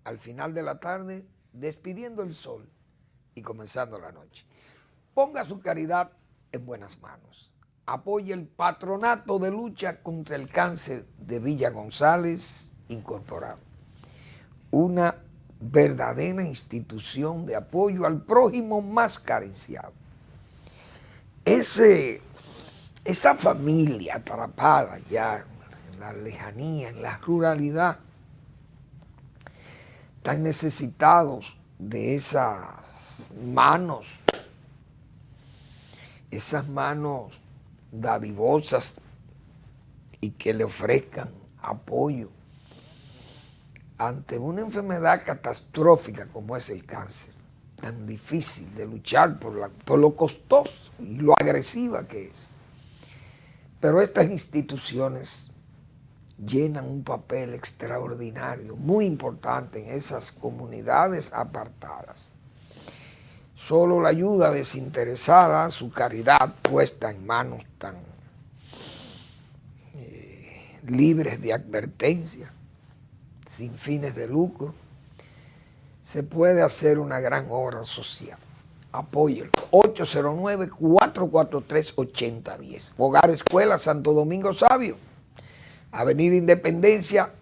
al final de la tarde, despidiendo el sol y comenzando la noche. Ponga su caridad en buenas manos. Apoye el Patronato de Lucha contra el Cáncer de Villa González Incorporado, una verdadera institución de apoyo al prójimo más carenciado. Esa familia atrapada ya en la lejanía, en la ruralidad, tan necesitados de esas manos dadivosas y que le ofrezcan apoyo ante una enfermedad catastrófica como es el cáncer, tan difícil de luchar por lo costoso y lo agresiva que es. Pero estas instituciones llenan un papel extraordinario, muy importante en esas comunidades apartadas. Solo la ayuda desinteresada, su caridad puesta en manos tan libres de advertencia, sin fines de lucro, se puede hacer una gran obra social. Apóyelo. 809-443-8010. Hogar Escuela Santo Domingo Sabio, Avenida Independencia,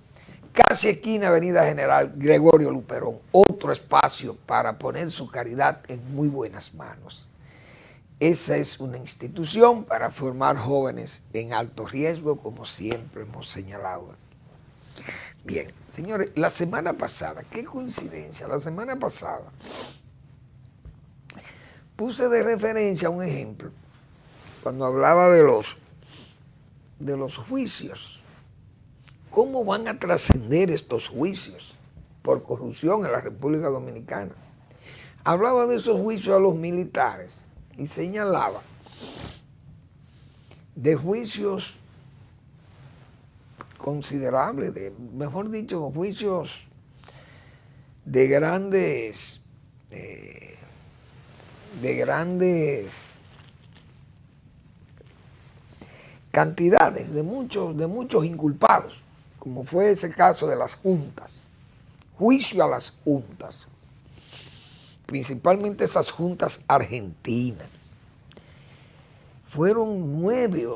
casi esquina Avenida General Gregorio Luperón. Otro espacio para poner su caridad en muy buenas manos. Esa es una institución para formar jóvenes en alto riesgo, como siempre hemos señalado. Bien, señores, la semana pasada, qué coincidencia, la semana pasada puse de referencia un ejemplo cuando hablaba de los juicios. ¿Cómo van a trascender estos juicios por corrupción en la República Dominicana? Hablaba de esos juicios a los militares y señalaba de juicios considerables, mejor dicho, juicios de grandes cantidades, de muchos inculpados, como fue ese caso de las juntas, juicio a las juntas, principalmente esas juntas argentinas. Fueron 9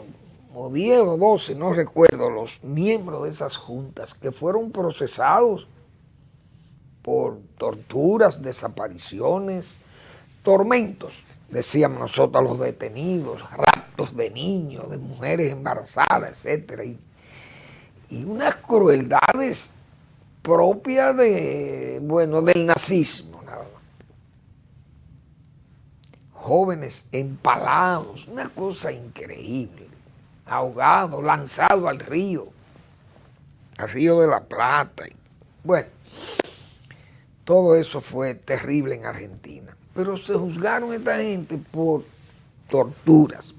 o 10 o 12, no recuerdo, los miembros de esas juntas que fueron procesados por torturas, desapariciones, tormentos, decíamos nosotros, los detenidos, raptos de niños, de mujeres embarazadas, etcétera, y unas crueldades propias del nazismo, nada más. Jóvenes empalados, una cosa increíble, ahogados, lanzados al río de la Plata. Bueno, todo eso fue terrible en Argentina, pero se juzgaron a esta gente por torturas,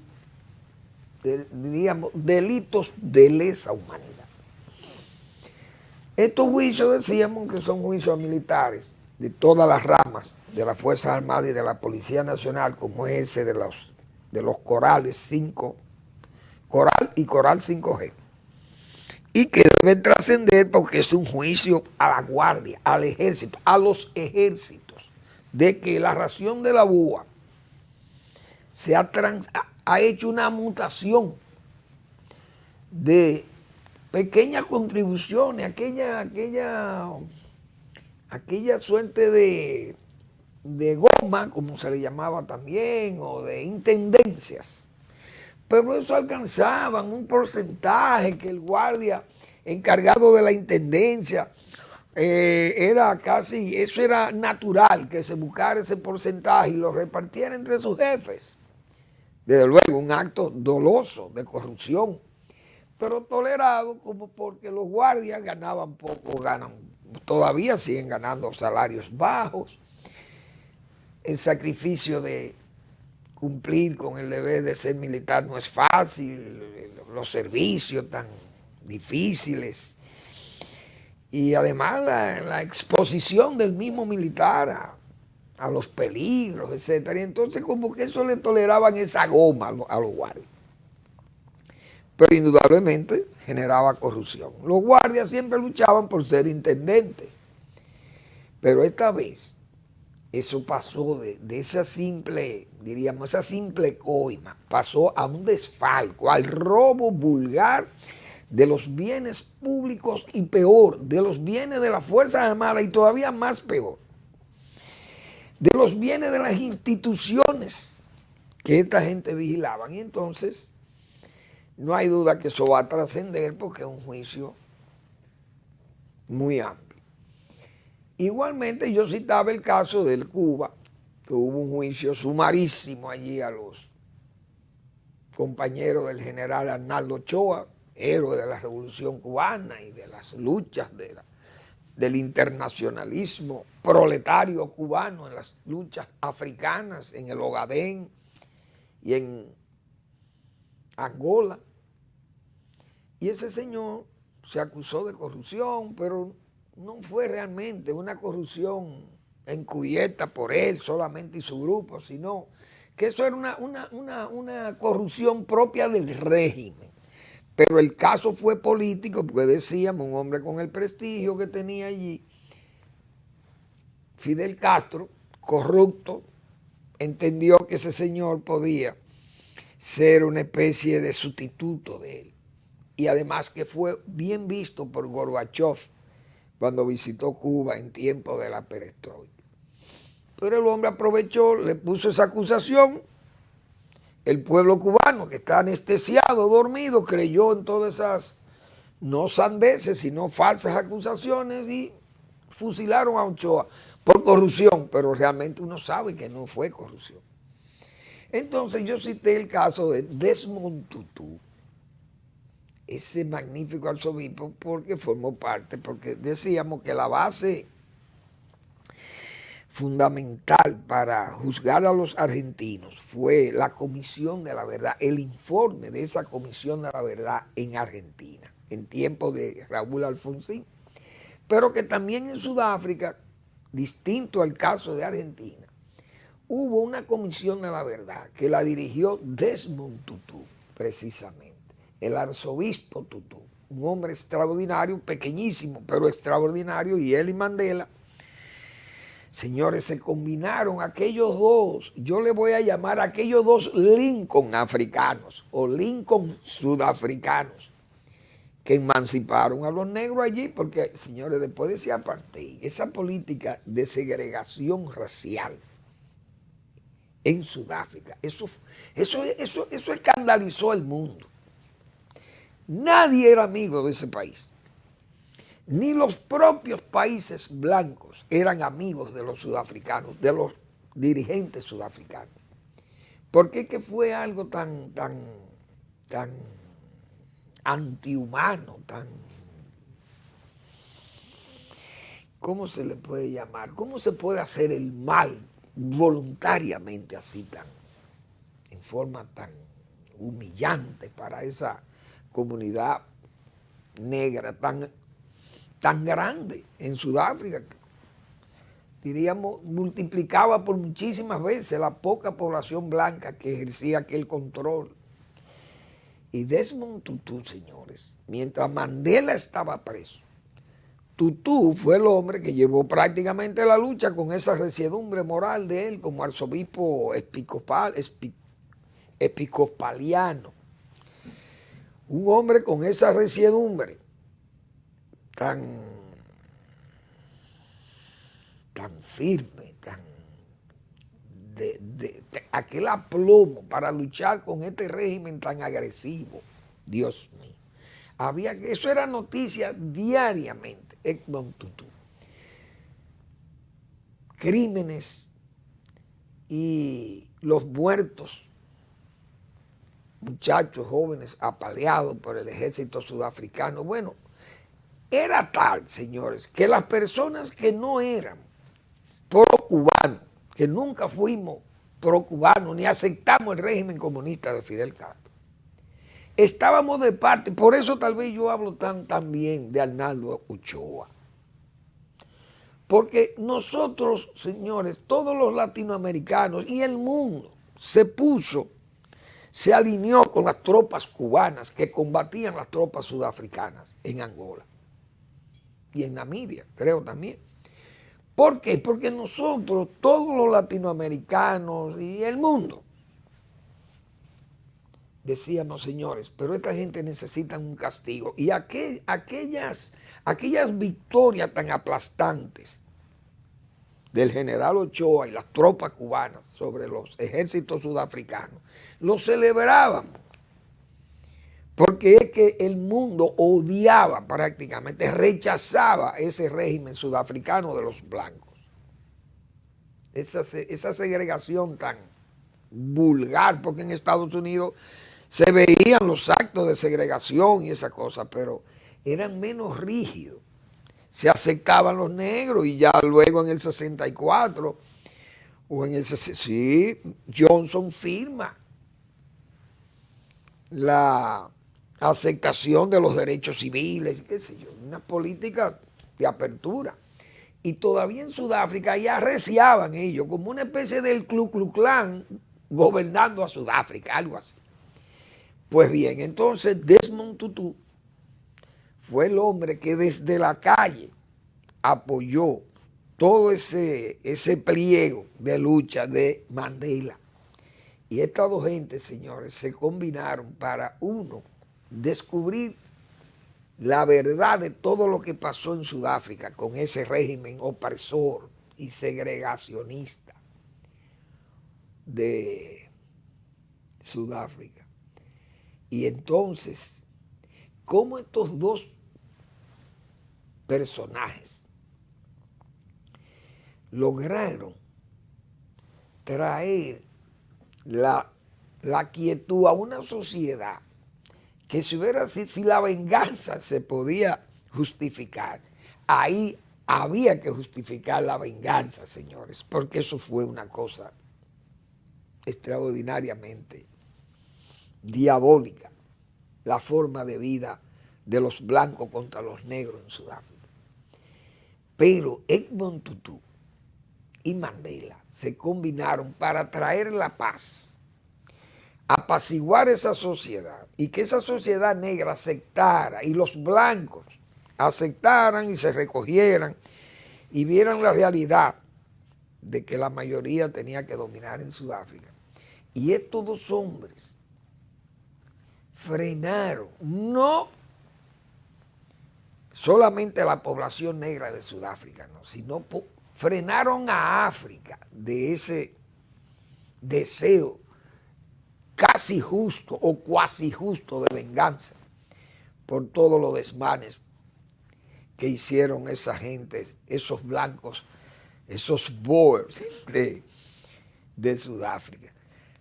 diríamos, delitos de lesa humanidad. Estos juicios decíamos que son juicios a militares de todas las ramas de las Fuerzas Armadas y de la Policía Nacional, como es ese de los Corales 5, Coral y Coral 5G. Y que deben trascender porque es un juicio a la Guardia, al Ejército, a los ejércitos, de que la ración de la BUA ha hecho una mutación de pequeñas contribuciones, aquella suerte de goma, como se le llamaba también, o de intendencias. Pero eso alcanzaban un porcentaje que el guardia encargado de la intendencia eso era natural, que se buscara ese porcentaje y lo repartiera entre sus jefes. Desde luego, un acto doloso de corrupción, pero tolerado como porque los guardias ganaban poco, todavía siguen ganando salarios bajos. El sacrificio de cumplir con el deber de ser militar no es fácil, los servicios tan difíciles y además la exposición del mismo militar a los peligros, etcétera. Y entonces como que eso le toleraban esa goma a los guardias. Pero indudablemente generaba corrupción. Los guardias siempre luchaban por ser intendentes. Pero esta vez eso pasó de esa simple, diríamos, esa simple coima, pasó a un desfalco, al robo vulgar de los bienes públicos y peor, de los bienes de las Fuerzas Armadas y todavía más peor, de los bienes de las instituciones que esta gente vigilaban. Y entonces no hay duda que eso va a trascender porque es un juicio muy amplio. Igualmente yo citaba el caso del Cuba, que hubo un juicio sumarísimo allí a los compañeros del general Arnaldo Ochoa, héroe de la Revolución Cubana y de las luchas del internacionalismo proletario cubano en las luchas africanas, en el Ogadén y en Angola. Y ese señor se acusó de corrupción, pero no fue realmente una corrupción encubierta por él solamente y su grupo, sino que eso era una corrupción propia del régimen. Pero el caso fue político porque decíamos, un hombre con el prestigio que tenía allí, Fidel Castro, corrupto, entendió que ese señor podía ser una especie de sustituto de él. Y además que fue bien visto por Gorbachev cuando visitó Cuba en tiempo de la perestroika. Pero el hombre aprovechó, le puso esa acusación. El pueblo cubano, que está anestesiado, dormido, creyó en todas esas, no sandeces, sino falsas acusaciones y fusilaron a Ochoa por corrupción, pero realmente uno sabe que no fue corrupción. Entonces yo cité el caso de Desmond Tutu, ese magnífico arzobispo, porque formó parte, porque decíamos que la base fundamental para juzgar a los argentinos fue la Comisión de la Verdad, el informe de esa Comisión de la Verdad en Argentina, en tiempo de Raúl Alfonsín, pero que también en Sudáfrica, distinto al caso de Argentina, hubo una Comisión de la Verdad que la dirigió Desmond Tutu, precisamente, el arzobispo Tutu, un hombre extraordinario, pequeñísimo, pero extraordinario, y él y Mandela, señores, se combinaron aquellos dos, yo le voy a llamar a aquellos dos Lincoln africanos o Lincoln sudafricanos, que emanciparon a los negros allí, porque, señores, después de ese apartheid, esa política de segregación racial en Sudáfrica, eso escandalizó al mundo. Nadie era amigo de ese país. Ni los propios países blancos eran amigos de los sudafricanos, de los dirigentes sudafricanos. Porque que fue algo tan antihumano, ¿cómo se le puede llamar? ¿Cómo se puede hacer el mal voluntariamente así, en forma tan humillante para esa comunidad negra tan grande en Sudáfrica? Diríamos, multiplicaba por muchísimas veces la poca población blanca que ejercía aquel control. Y Desmond Tutu, señores, mientras Mandela estaba preso, Tutu fue el hombre que llevó prácticamente la lucha con esa resiedumbre moral de él como arzobispo episcopaliano. Un hombre con esa resiedumbre tan firme, de aquel aplomo para luchar con este régimen tan agresivo. Dios mío. Eso era noticia diariamente. Desmond Tutu. Crímenes y los muertos, muchachos jóvenes apaleados por el ejército sudafricano. Bueno, era tal, señores, que las personas que no eran pro-cubanos, que nunca fuimos pro-cubanos ni aceptamos el régimen comunista de Fidel Castro, estábamos de parte. Por eso tal vez yo hablo tan bien de Arnaldo Ochoa. Porque nosotros, señores, todos los latinoamericanos y el mundo se alineó con las tropas cubanas que combatían las tropas sudafricanas en Angola y en Namibia, creo también. ¿Por qué? Porque nosotros, todos los latinoamericanos y el mundo, decíamos, señores, pero esta gente necesita un castigo. Y aquellas victorias tan aplastantes del general Ochoa y las tropas cubanas sobre los ejércitos sudafricanos, lo celebrábamos. Porque es que el mundo odiaba prácticamente, rechazaba ese régimen sudafricano de los blancos. Esa segregación tan vulgar, porque en Estados Unidos se veían los actos de segregación y esas cosas, pero eran menos rígidos. Se aceptaban los negros y ya luego en el 64 o en el 60, sí, Johnson firma la aceptación de los derechos civiles, qué sé yo, una política de apertura. Y todavía en Sudáfrica ya arreciaban ellos como una especie del Ku Klux Klan gobernando a Sudáfrica, algo así. Pues bien, entonces Desmond Tutu fue el hombre que desde la calle apoyó todo ese pliego de lucha de Mandela. Y estas dos gentes, señores, se combinaron para, uno, descubrir la verdad de todo lo que pasó en Sudáfrica con ese régimen opresor y segregacionista de Sudáfrica. Y entonces, ¿cómo estos dos personajes lograron traer la quietud a una sociedad que si la venganza se podía justificar, ahí había que justificar la venganza, señores, porque eso fue una cosa extraordinariamente diabólica, la forma de vida de los blancos contra los negros en Sudáfrica. Pero Desmond Tutu y Mandela se combinaron para traer la paz, apaciguar esa sociedad y que esa sociedad negra aceptara y los blancos aceptaran y se recogieran y vieran la realidad de que la mayoría tenía que dominar en Sudáfrica. Y estos dos hombres frenaron no solamente a la población negra de Sudáfrica, no, sino frenaron a África de ese deseo casi justo o cuasi justo de venganza por todos los desmanes que hicieron esa gente, esos blancos, esos boers de Sudáfrica.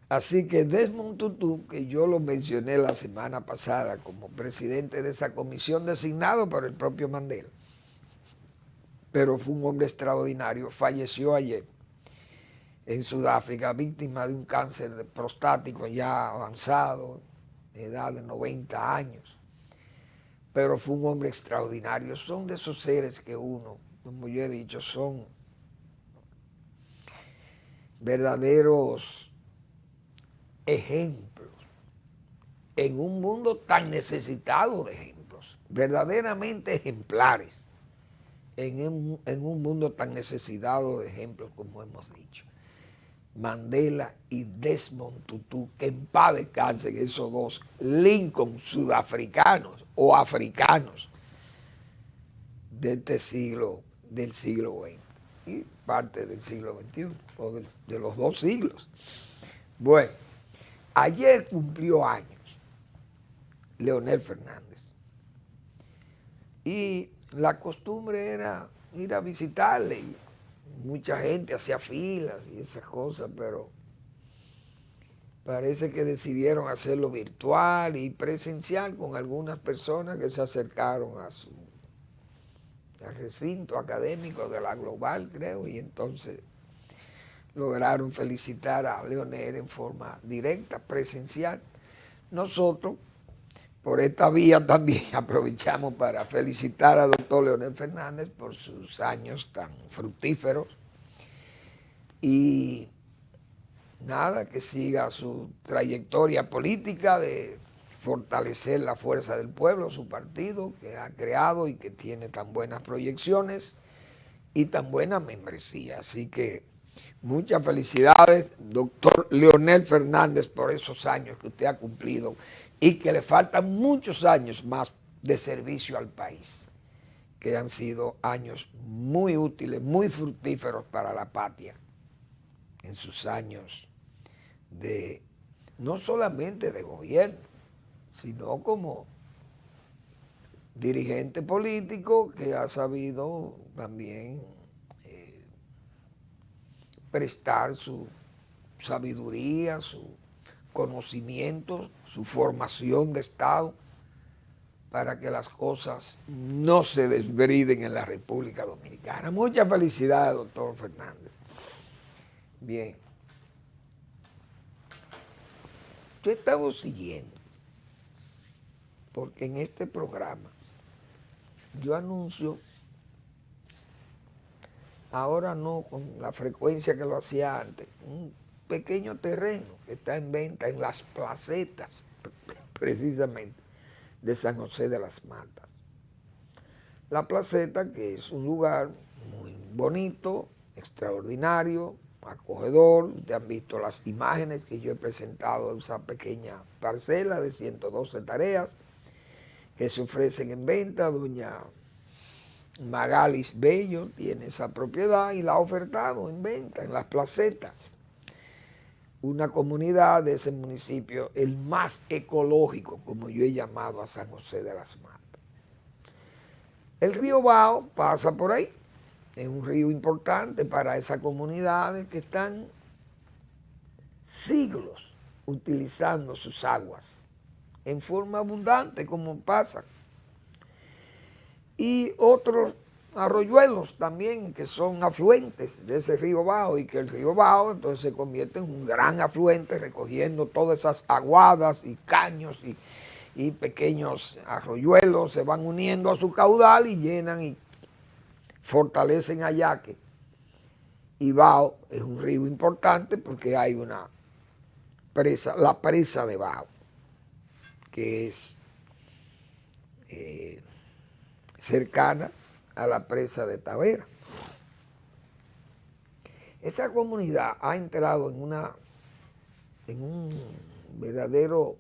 Así que Desmond Tutu, que yo lo mencioné la semana pasada como presidente de esa comisión designado por el propio Mandela, pero fue un hombre extraordinario, falleció ayer en Sudáfrica, víctima de un cáncer prostático ya avanzado, de edad de 90 años. Pero fue un hombre extraordinario. Son de esos seres que uno, como yo he dicho, son verdaderos ejemplos en un mundo tan necesitado de ejemplos, verdaderamente ejemplares en un mundo tan necesitado de ejemplos como hemos dicho. Mandela y Desmond Tutu, que en paz descansen esos dos Lincoln sudafricanos o africanos de este siglo, del siglo XX y parte del siglo XXI, o de los dos siglos. Bueno, ayer cumplió años Leonel Fernández y la costumbre era ir a visitarle y mucha gente hacía filas y esas cosas, pero parece que decidieron hacerlo virtual y presencial con algunas personas que se acercaron al recinto académico de la Global, creo, y entonces lograron felicitar a Leonel en forma directa, presencial. Nosotros, por esta vía también aprovechamos para felicitar al doctor Leonel Fernández por sus años tan fructíferos y nada, que siga su trayectoria política de fortalecer la fuerza del pueblo, su partido que ha creado y que tiene tan buenas proyecciones, y tan buena membresía. Así que muchas felicidades, doctor Leonel Fernández, por esos años que usted ha cumplido y que le faltan muchos años más de servicio al país, que han sido años muy útiles, muy fructíferos para la patria en sus años de, no solamente de gobierno, sino como dirigente político que ha sabido también prestar su sabiduría, su conocimiento, su formación de Estado para que las cosas no se desbriden en la República Dominicana. Muchas felicidades, doctor Fernández. Bien. Yo estaba siguiendo, porque en este programa yo anuncio, ahora no con la frecuencia que lo hacía antes, un pequeño terreno que está en venta en las placetas, precisamente, de San José de las Matas. La placeta, que es un lugar muy bonito, extraordinario, acogedor. Ustedes han visto las imágenes que yo he presentado de esa pequeña parcela de 112 tareas que se ofrecen en venta. Doña Magalis Bello tiene esa propiedad y la ha ofertado en venta en las placetas. Una comunidad de ese municipio, el más ecológico, como yo he llamado a San José de las Matas. El río Bao pasa por ahí, es un río importante para esas comunidades que están siglos utilizando sus aguas en forma abundante, como pasa. Y otros arroyuelos también que son afluentes de ese río Bao, y que el río Bao entonces se convierte en un gran afluente recogiendo todas esas aguadas y caños y pequeños arroyuelos se van uniendo a su caudal y llenan y fortalecen a Yaque. Y Bao es un río importante porque hay una presa, la presa de Bao, que es cercana a la presa de Tavera. Esa comunidad ha entrado en un verdadero,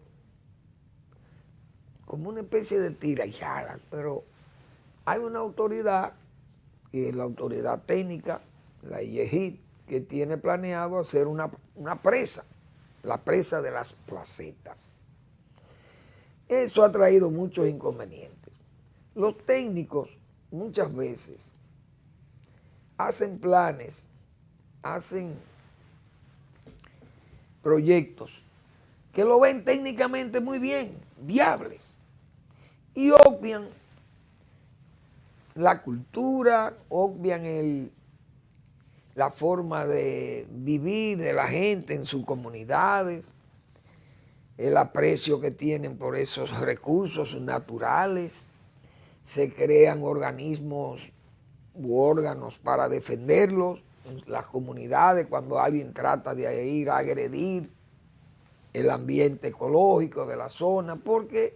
como una especie de tira y jala, pero hay una autoridad, que es la autoridad técnica, la IEGIT, que tiene planeado hacer una presa, la presa de las placetas. Eso ha traído muchos inconvenientes. Los técnicos muchas veces hacen planes, hacen proyectos que lo ven técnicamente muy bien, viables, y obvian la cultura, obvian la forma de vivir de la gente en sus comunidades, el aprecio que tienen por esos recursos naturales. Se crean organismos u órganos para defenderlos en las comunidades cuando alguien trata de ir a agredir el ambiente ecológico de la zona, porque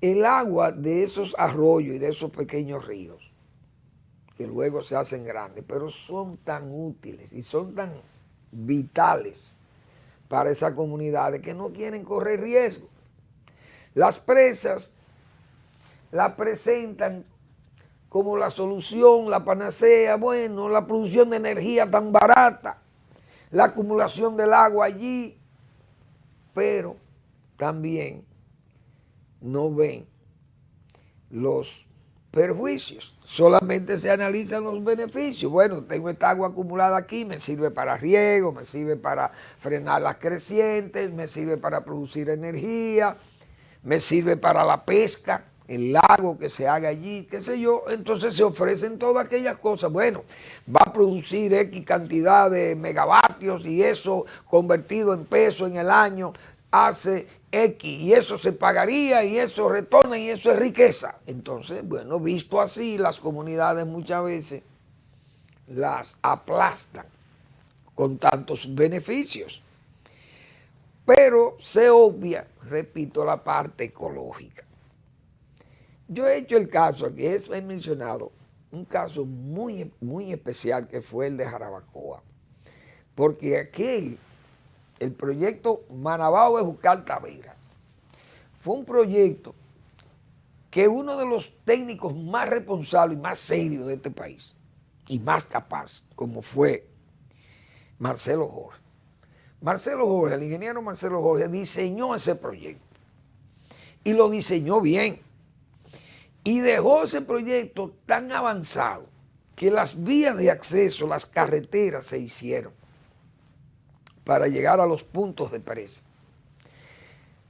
el agua de esos arroyos y de esos pequeños ríos, que luego se hacen grandes, pero son tan útiles y son tan vitales para esas comunidades que no quieren correr riesgo. Las presas la presentan como la solución, la panacea, bueno, la producción de energía tan barata, la acumulación del agua allí, pero también no ven los perjuicios, solamente se analizan los beneficios. Bueno, tengo esta agua acumulada aquí, me sirve para riego, me sirve para frenar las crecientes, me sirve para producir energía, me sirve para la pesca, el lago que se haga allí, qué sé yo. Entonces se ofrecen todas aquellas cosas. Bueno, va a producir X cantidad de megavatios y eso convertido en peso en el año hace X y eso se pagaría y eso retorna y eso es riqueza. Entonces, bueno, visto así, las comunidades muchas veces las aplastan con tantos beneficios. Pero se obvia, repito, la parte ecológica. Yo he hecho el caso aquí, he mencionado un caso muy, muy especial que fue el de Jarabacoa, porque el proyecto Manabao de Jucal Taveras, fue un proyecto que uno de los técnicos más responsables y más serios de este país, y más capaz, como fue Marcelo Jorge. Marcelo Jorge, el ingeniero Marcelo Jorge, diseñó ese proyecto y lo diseñó bien. Y dejó ese proyecto tan avanzado que las vías de acceso, las carreteras se hicieron para llegar a los puntos de presa.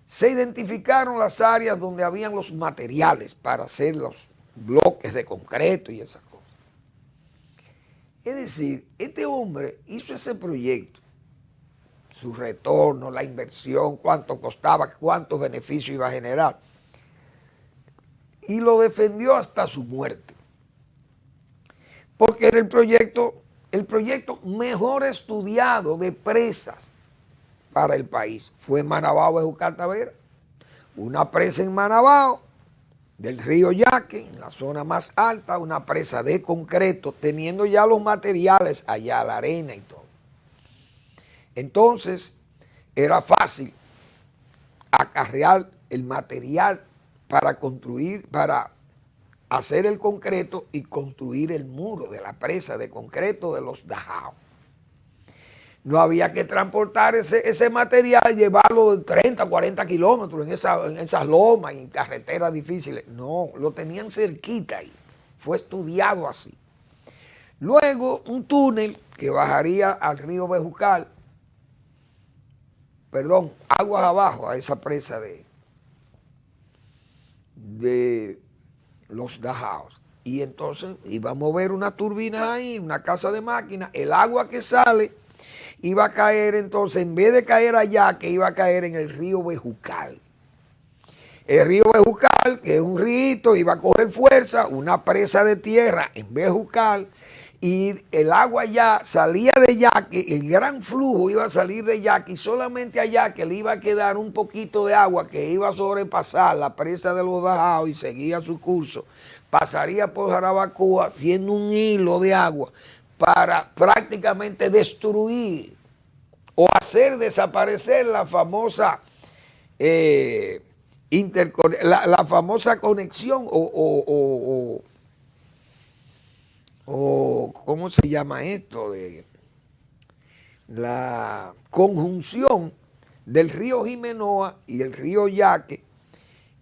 Se identificaron las áreas donde habían los materiales para hacer los bloques de concreto y esas cosas. Es decir, este hombre hizo ese proyecto, su retorno, la inversión, cuánto costaba, cuántos beneficios iba a generar, y lo defendió hasta su muerte. Porque era el proyecto mejor estudiado de presas para el país. Fue Manabao de Jucal Taveras, una presa en Manabao, del río Yaque, en la zona más alta, una presa de concreto, teniendo ya los materiales allá, la arena y todo. Entonces, era fácil acarrear el material para construir, para hacer el concreto y construir el muro de la presa de concreto de los Dajao. No había que transportar ese material, llevarlo de 30, 40 kilómetros en esas lomas y en carreteras difíciles. No, lo tenían cerquita ahí. Fue estudiado así. Luego, un túnel que bajaría al río Bejucal, aguas abajo a esa presa de los Dajaos. Y entonces iba a mover una turbina ahí, una casa de máquinas, el agua que sale iba a caer entonces, en vez de caer allá, que iba a caer en el río Bejucal. El río Bejucal, que es un río, iba a coger fuerza, una presa de tierra en Bejucal, y el agua ya salía de Yaque, el gran flujo iba a salir de Yaque, y solamente a Yaque le iba a quedar un poquito de agua que iba a sobrepasar la presa de los Dajaos y seguía su curso, pasaría por Jarabacoa, siendo un hilo de agua para prácticamente destruir o hacer desaparecer la famosa la famosa conexión o ¿cómo se llama esto? De la conjunción del río Jimenoa y el río Yaque,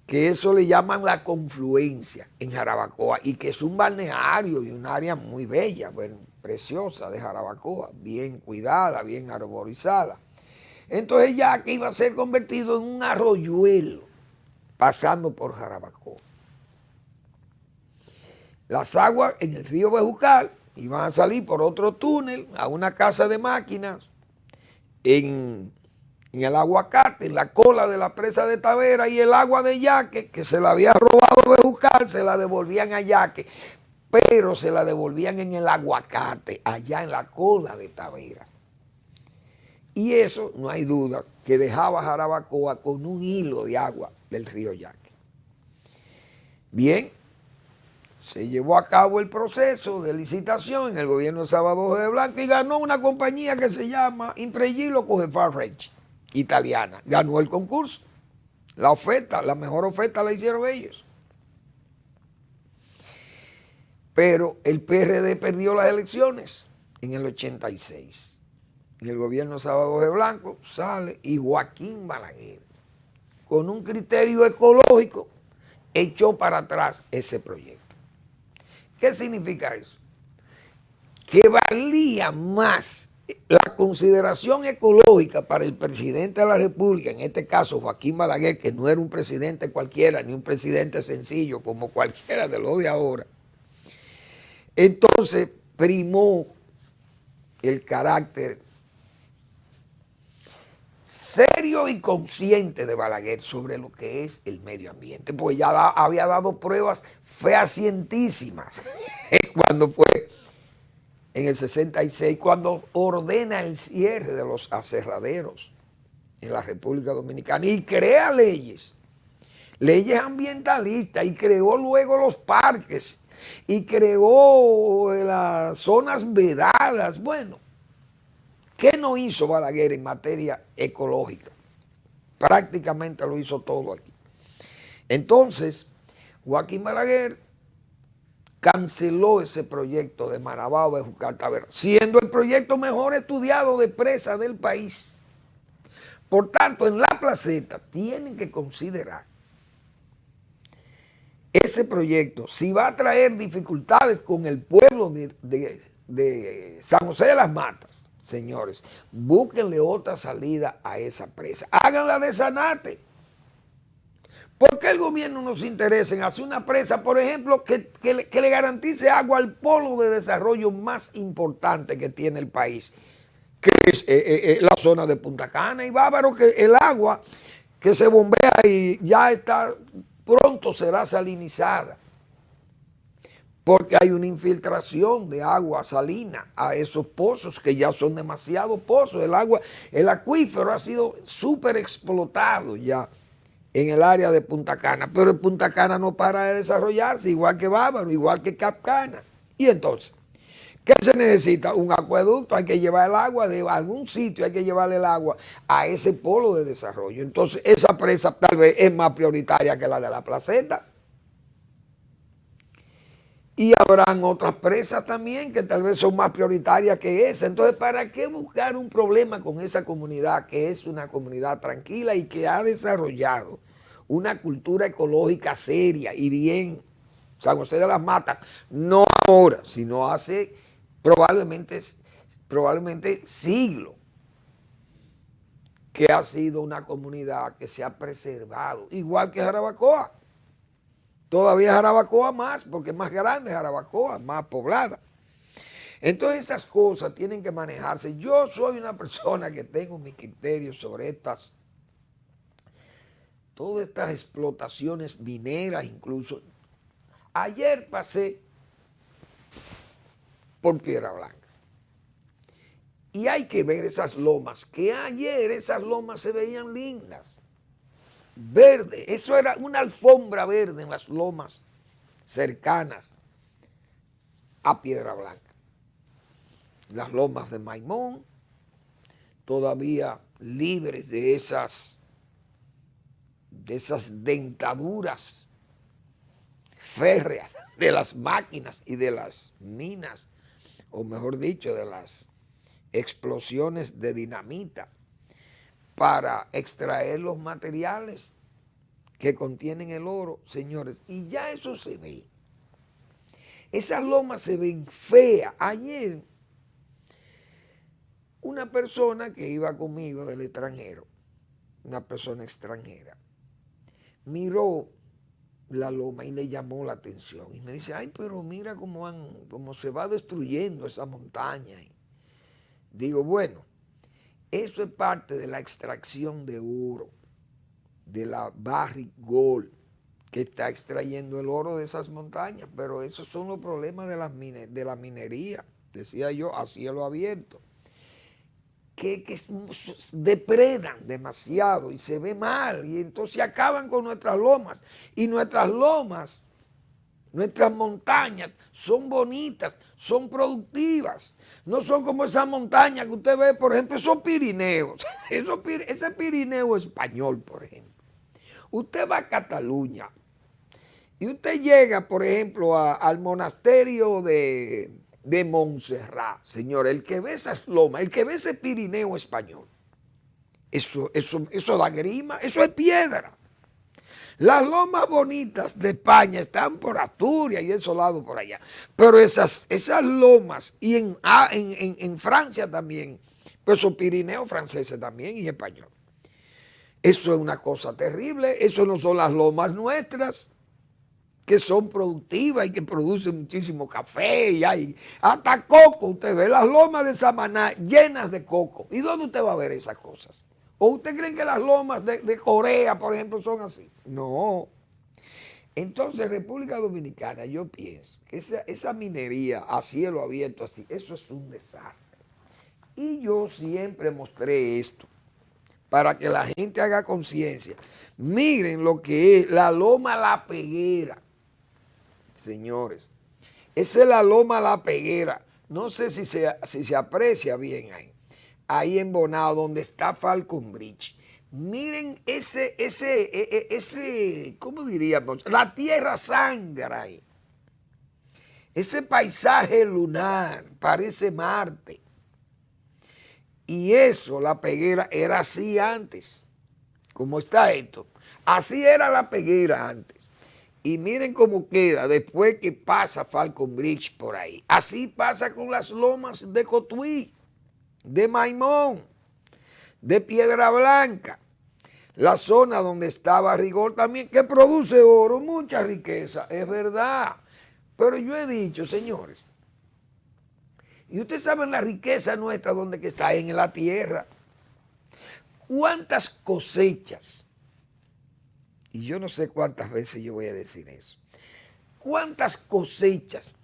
que eso le llaman la confluencia en Jarabacoa, y que es un balneario y un área muy bella, bueno, preciosa de Jarabacoa, bien cuidada, bien arborizada. Entonces Yaque iba a ser convertido en un arroyuelo pasando por Jarabacoa. Las aguas en el río Bejucal iban a salir por otro túnel a una casa de máquinas en el Aguacate, en la cola de la presa de Taveras, y el agua de Yaque, que se la había robado Bejucal, se la devolvían a Yaque, pero se la devolvían en el Aguacate, allá en la cola de Taveras. Y eso, no hay duda, que dejaba Jarabacoa con un hilo de agua del río Yaque. Bien, se llevó a cabo el proceso de licitación en el gobierno de Salvador de Blanco y ganó una compañía que se llama Impregilo Cogefarrechi, italiana. Ganó el concurso. La oferta, la mejor oferta la hicieron ellos. Pero el PRD perdió las elecciones en el 86. Y el gobierno de Salvador de Blanco sale y Joaquín Balaguer, con un criterio ecológico, echó para atrás ese proyecto. ¿Qué significa eso? Que valía más la consideración ecológica para el presidente de la República, en este caso Joaquín Balaguer, que no era un presidente cualquiera, ni un presidente sencillo como cualquiera de los de ahora. Entonces primó el carácter serio y consciente de Balaguer sobre lo que es el medio ambiente, pues ya había dado pruebas fehacientísimas cuando fue en el 66, cuando ordena el cierre de los aserraderos en la República Dominicana y crea leyes ambientalistas, y creó luego los parques y creó las zonas vedadas. Bueno, ¿qué no hizo Balaguer en materia ecológica? Prácticamente lo hizo todo aquí. Entonces, Joaquín Balaguer canceló ese proyecto de Marabao de Jucartavera, siendo el proyecto mejor estudiado de presa del país. Por tanto, en La Placeta tienen que considerar ese proyecto, si va a traer dificultades con el pueblo de San José de las Matas, señores, búsquenle otra salida a esa presa. Háganla de Zanate. ¿Por qué el gobierno no se interesa en hacer una presa, por ejemplo, que le garantice agua al polo de desarrollo más importante que tiene el país, que es la zona de Punta Cana y Bávaro, que el agua que se bombea y ya está, pronto será salinizada, porque hay una infiltración de agua salina a esos pozos que ya son demasiados pozos. El acuífero ha sido súper explotado ya en el área de Punta Cana, pero el Punta Cana no para de desarrollarse, igual que Bávaro, igual que Capcana. Y entonces, ¿qué se necesita? Un acueducto, hay que llevar el agua de algún sitio, hay que llevarle el agua a ese polo de desarrollo. Entonces, esa presa tal vez es más prioritaria que la de La Placeta. Y habrán otras presas también que tal vez son más prioritarias que esa. Entonces, ¿para qué buscar un problema con esa comunidad que es una comunidad tranquila y que ha desarrollado una cultura ecológica seria y bien? San José de las Matas, no ahora, sino hace probablemente siglos, que ha sido una comunidad que se ha preservado, igual que Jarabacoa. Todavía Jarabacoa más, porque es más grande Jarabacoa, más poblada. Entonces esas cosas tienen que manejarse. Yo soy una persona que tengo mis criterios sobre todas estas explotaciones mineras incluso. Ayer pasé por Piedra Blanca y hay que ver esas lomas, que ayer esas lomas se veían lindas. Verde, eso era una alfombra verde en las lomas cercanas a Piedra Blanca. Las lomas de Maimón, todavía libres de esas dentaduras férreas de las máquinas y de las minas, o mejor dicho, de las explosiones de dinamita para extraer los materiales que contienen el oro, señores. Y ya eso se ve. Esas lomas se ven feas. Ayer, una persona que iba conmigo del extranjero, una persona extranjera, miró la loma y le llamó la atención. Y me dice, ay, pero mira cómo se va destruyendo esa montaña. Y digo, bueno, eso es parte de la extracción de oro, de la Barrick Gold, que está extrayendo el oro de esas montañas, pero esos son los problemas de la minería, decía yo, a cielo abierto, que depredan demasiado y se ve mal, y entonces acaban con nuestras lomas, y nuestras lomas, nuestras montañas son bonitas, son productivas. No son como esas montañas que usted ve, por ejemplo, esos Pirineos. Ese Pirineo español, por ejemplo. Usted va a Cataluña y usted llega, por ejemplo, al monasterio de Montserrat. Señor, el que ve esas lomas, el que ve ese Pirineo español, eso da grima, eso es piedra. Las lomas bonitas de España están por Asturias y esos lados por allá. Pero esas lomas, y en Francia también, pues esos Pirineos franceses también y español. Eso es una cosa terrible. Eso no son las lomas nuestras, que son productivas y que producen muchísimo café y hay hasta coco. Usted ve las lomas de Samaná llenas de coco. ¿Y dónde usted va a ver esas cosas? ¿O usted cree que las lomas de Corea, por ejemplo, son así? No. Entonces, República Dominicana, yo pienso que esa minería a cielo abierto así, eso es un desastre. Y yo siempre mostré esto para que la gente haga conciencia. Miren lo que es la loma La Peguera, señores. Esa es la loma La Peguera. No sé si se aprecia bien ahí. Ahí en Bonao, donde está Falcon Bridge. Miren ese, ¿cómo diríamos? La tierra sangra ahí. Ese paisaje lunar, parece Marte. Y eso, La Peguera, era así antes. ¿Cómo está esto? Así era La Peguera antes. Y miren cómo queda después que pasa Falcon Bridge por ahí. Así pasa con las lomas de Cotuí, de Maimón, de Piedra Blanca. La zona donde estaba Rigor también, que produce oro, mucha riqueza, es verdad. Pero yo he dicho, señores, y ustedes saben la riqueza nuestra donde que está en la tierra. ¿Cuántas cosechas? Y yo no sé cuántas veces yo voy a decir eso. ¿Cuántas cosechas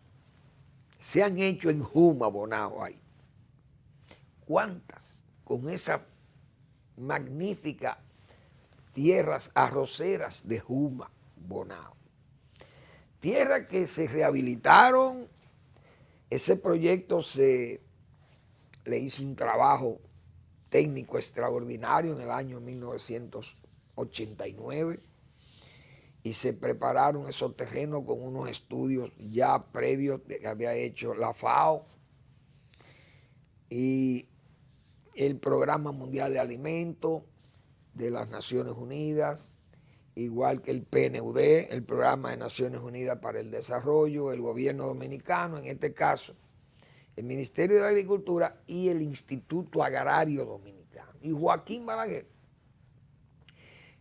se han hecho en Juma, Bonao ahí? ¿Cuántas? Con esa magnífica tierras arroceras de Juma, Bonao. Tierras que se rehabilitaron. Ese proyecto le hizo un trabajo técnico extraordinario en el año 1989 y se prepararon esos terrenos con unos estudios ya previos que había hecho la FAO y el Programa Mundial de Alimentos de las Naciones Unidas, igual que el PNUD, el Programa de Naciones Unidas para el Desarrollo, el gobierno dominicano, en este caso, el Ministerio de Agricultura y el Instituto Agrario Dominicano. Y Joaquín Balaguer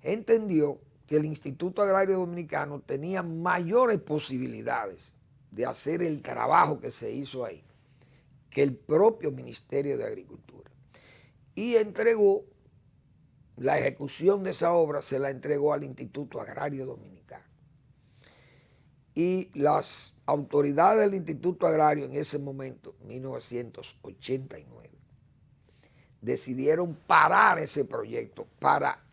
entendió que el Instituto Agrario Dominicano tenía mayores posibilidades de hacer el trabajo que se hizo ahí que el propio Ministerio de Agricultura. Y entregó la ejecución de esa obra, se la entregó al Instituto Agrario Dominicano. Y las autoridades del Instituto Agrario en ese momento, 1989, decidieron parar ese proyecto para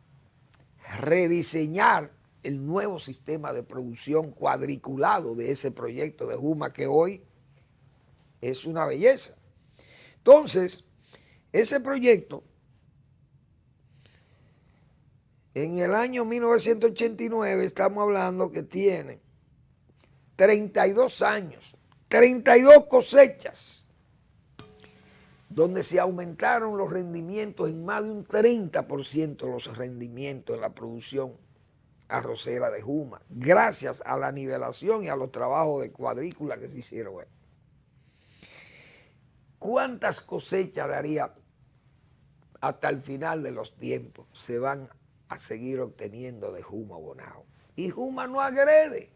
rediseñar el nuevo sistema de producción cuadriculado de ese proyecto de Juma, que hoy es una belleza. Entonces, ese proyecto, en el año 1989, estamos hablando que tiene 32 años, 32 cosechas, donde se aumentaron los rendimientos en más de un 30% los rendimientos en la producción arrocera de Juma, gracias a la nivelación y a los trabajos de cuadrícula que se hicieron. ¿Cuántas cosechas daría hasta el final de los tiempos se van a seguir obteniendo de Juma, Bonao? Y Juma no agrede,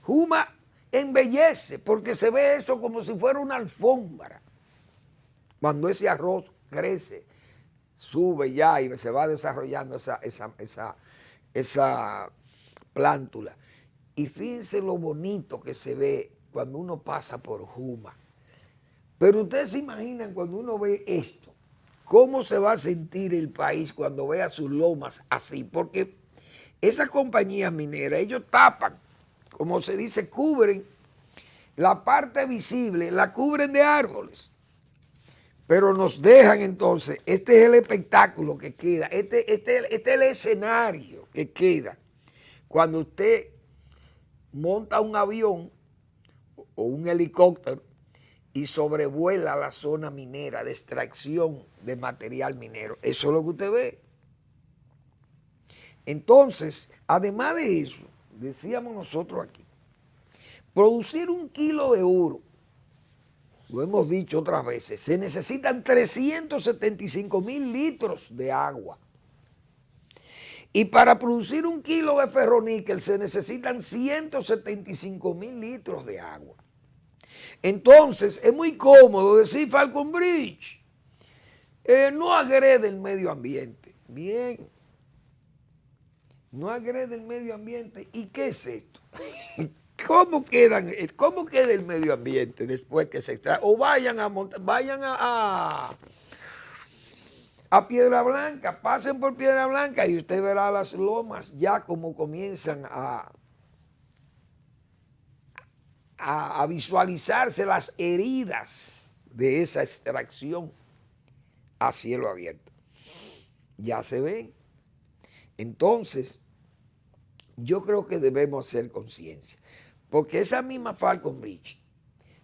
Juma embellece, porque se ve eso como si fuera una alfombra. Cuando ese arroz crece, sube ya y se va desarrollando esa plántula. Y fíjense lo bonito que se ve cuando uno pasa por Juma. Pero ustedes se imaginan cuando uno ve esto, cómo se va a sentir el país cuando vea sus lomas así. Porque esas compañías mineras, ellos tapan, como se dice, cubren la parte visible, la cubren de árboles. Pero nos dejan entonces, este es el espectáculo que queda, este es el escenario que queda cuando usted monta un avión o un helicóptero y sobrevuela la zona minera de extracción de material minero. Eso es lo que usted ve. Entonces, además de eso, decíamos nosotros aquí, producir 1 kilo de oro, lo hemos dicho otras veces, se necesitan 375,000 litros de agua. Y para producir 1 kilo de ferroníquel se necesitan 175,000 litros de agua. Entonces, es muy cómodo decir Falcon Bridge no agrede el medio ambiente. Bien, no agrede el medio ambiente. ¿Y qué es esto? ¿Cómo queda el medio ambiente después que se extrae? O vayan a Piedra Blanca, pasen por Piedra Blanca y usted verá las lomas ya como comienzan a a visualizarse las heridas de esa extracción a cielo abierto. Ya se ven. Entonces, yo creo que debemos hacer conciencia, porque esa misma Falconbridge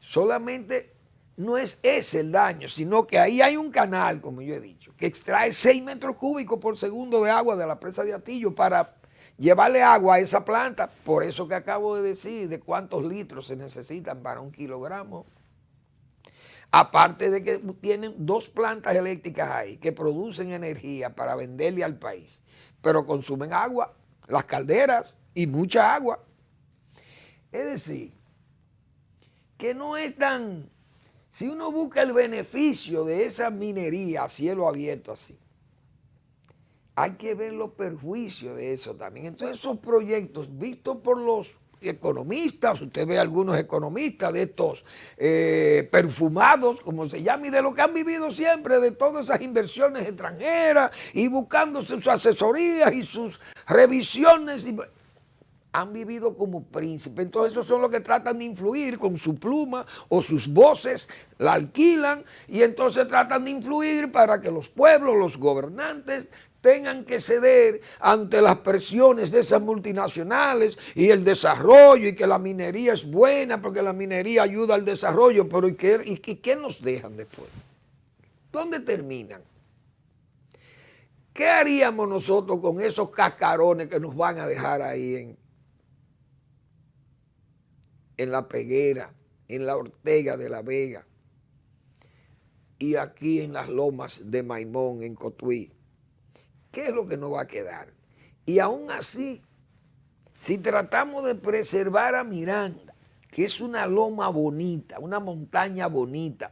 solamente no es ese el daño, sino que ahí hay un canal, como yo he dicho, que extrae 6 metros cúbicos por segundo de agua de la presa de Atillo para llevarle agua a esa planta. Por eso que acabo de decir de cuántos litros se necesitan para 1 kilogramo. Aparte de que tienen 2 plantas eléctricas ahí que producen energía para venderle al país, pero consumen agua, las calderas y mucha agua. Es decir, que no es tan... Si uno busca el beneficio de esa minería a cielo abierto así, hay que ver los perjuicios de eso también. Entonces esos proyectos vistos por los economistas, usted ve algunos economistas de estos perfumados, como se llama, y de lo que han vivido siempre, de todas esas inversiones extranjeras y buscando sus asesorías y sus revisiones, han vivido como príncipes. Entonces esos son los que tratan de influir con su pluma o sus voces, la alquilan y entonces tratan de influir para que los pueblos, los gobernantes tengan que ceder ante las presiones de esas multinacionales y el desarrollo, y que la minería es buena porque la minería ayuda al desarrollo, pero ¿y qué nos dejan después? ¿Dónde terminan? ¿Qué haríamos nosotros con esos cascarones que nos van a dejar ahí en La Peguera, en La Ortega de la Vega y aquí en las lomas de Maimón, en Cotuí? ¿Qué es lo que nos va a quedar? Y aún así, si tratamos de preservar a Miranda, que es una loma bonita, una montaña bonita,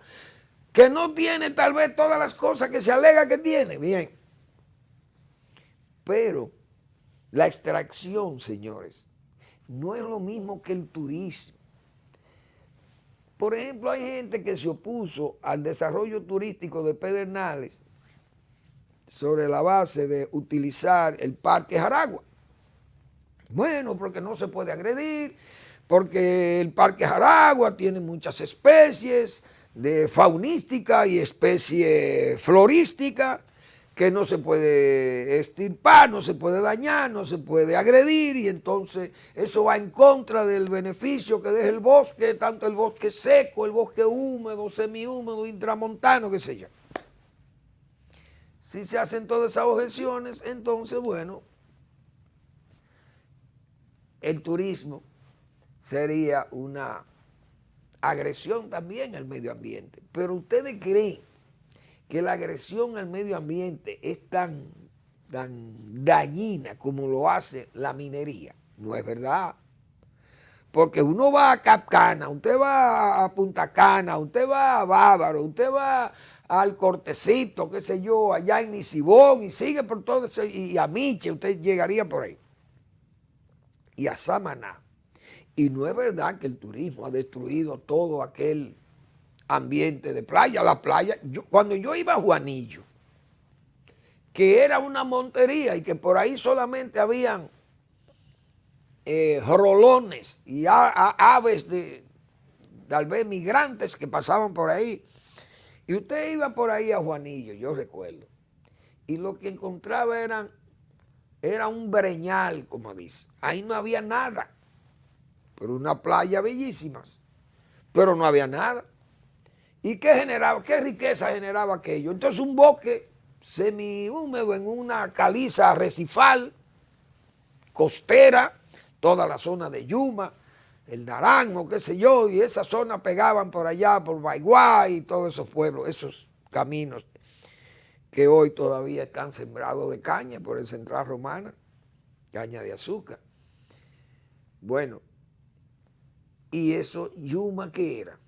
que no tiene tal vez todas las cosas que se alega que tiene, bien, pero la extracción, señores, no es lo mismo que el turismo. Por ejemplo, hay gente que se opuso al desarrollo turístico de Pedernales sobre la base de utilizar el Parque Jaragua. Bueno, porque no se puede agredir, porque el Parque Jaragua tiene muchas especies de faunística y especie florística que no se puede extirpar, no se puede dañar, no se puede agredir, y entonces eso va en contra del beneficio que deja el bosque, tanto el bosque seco, el bosque húmedo, semihúmedo, intramontano, qué sé yo. Si se hacen todas esas objeciones, entonces, bueno, el turismo sería una agresión también al medio ambiente. Pero ¿ustedes creen que la agresión al medio ambiente es tan dañina como lo hace la minería? No es verdad. Porque uno va a Capcana, usted va a Punta Cana, usted va a Bávaro, usted va al Cortecito, qué sé yo, allá en Nisibón, y sigue por todo eso, y a Miche, usted llegaría por ahí. Y a Samaná. Y no es verdad que el turismo ha destruido todo aquel ambiente de playa. La playa, cuando yo iba a Juanillo, que era una montería y que por ahí solamente habían rolones y aves de tal vez migrantes que pasaban por ahí. Y usted iba por ahí a Juanillo, yo recuerdo, y lo que encontraba era un breñal, como dice. Ahí no había nada, pero una playa bellísimas, pero no había nada. ¿Y qué generaba? ¿Qué riqueza generaba aquello? Entonces un bosque semihúmedo en una caliza arrecifal, costera, toda la zona de Yuma, el Naranjo, qué sé yo, y esa zona pegaban por allá, por Baigua y todos esos pueblos, esos caminos que hoy todavía están sembrados de caña por el Central Romana, caña de azúcar. Bueno, y eso, Yuma, ¿qué era?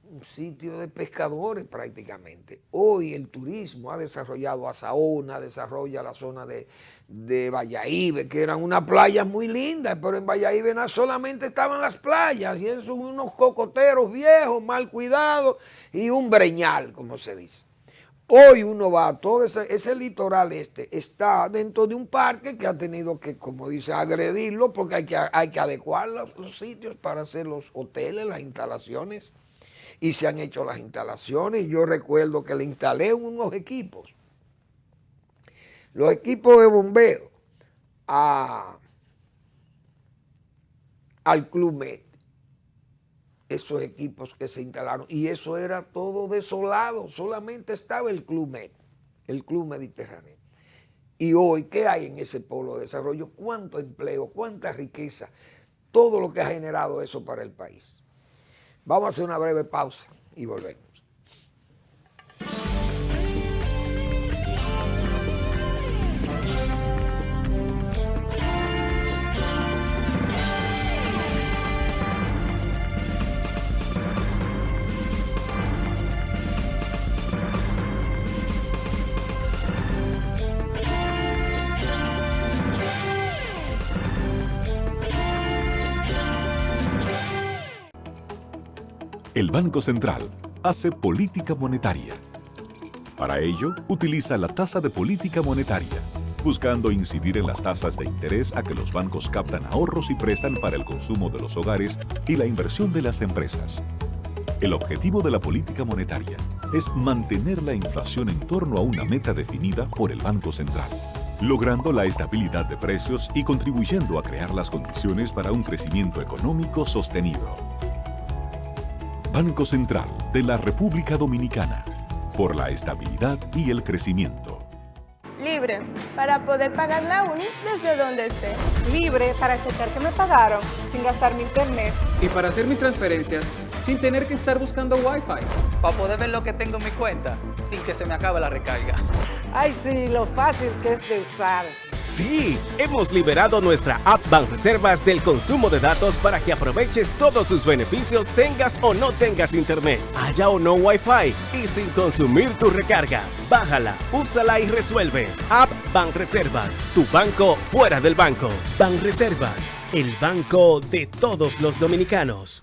Un sitio de pescadores prácticamente. Hoy el turismo ha desarrollado a Saona, desarrolla la zona de Bayahibe, que eran unas playas muy lindas, pero en Bayahibe no solamente estaban las playas, y esos son unos cocoteros viejos, mal cuidados, y un breñal, como se dice. Hoy uno va a todo ese litoral está dentro de un parque que ha tenido que, como dice, agredirlo porque hay que adecuar los sitios para hacer los hoteles, las instalaciones, y se han hecho las instalaciones. Yo recuerdo que le instalé unos equipos, los equipos de bombeo al Club Med, esos equipos que se instalaron, y eso era todo desolado, solamente estaba el Club Med, el Club Mediterráneo. Y hoy, ¿qué hay en ese polo de desarrollo? ¿Cuánto empleo, cuánta riqueza? Todo lo que ha generado eso para el país. Vamos a hacer una breve pausa y volvemos. El Banco Central hace política monetaria. Para ello, utiliza la tasa de política monetaria, buscando incidir en las tasas de interés a que los bancos captan ahorros y prestan para el consumo de los hogares y la inversión de las empresas. El objetivo de la política monetaria es mantener la inflación en torno a una meta definida por el Banco Central, logrando la estabilidad de precios y contribuyendo a crear las condiciones para un crecimiento económico sostenido. Banco Central de la República Dominicana, por la estabilidad y el crecimiento. Libre, para poder pagar la uni desde donde esté. Libre para checar que me pagaron sin gastar mi internet. Y para hacer mis transferencias sin tener que estar buscando Wi-Fi. Para poder ver lo que tengo en mi cuenta sin que se me acabe la recarga. Ay, sí, lo fácil que es de usar. Sí, hemos liberado nuestra app Banreservas del consumo de datos para que aproveches todos sus beneficios tengas o no tengas internet, haya o no Wi-Fi y sin consumir tu recarga. Bájala, úsala y resuelve. App Banreservas, tu banco fuera del banco. Banreservas, el banco de todos los dominicanos.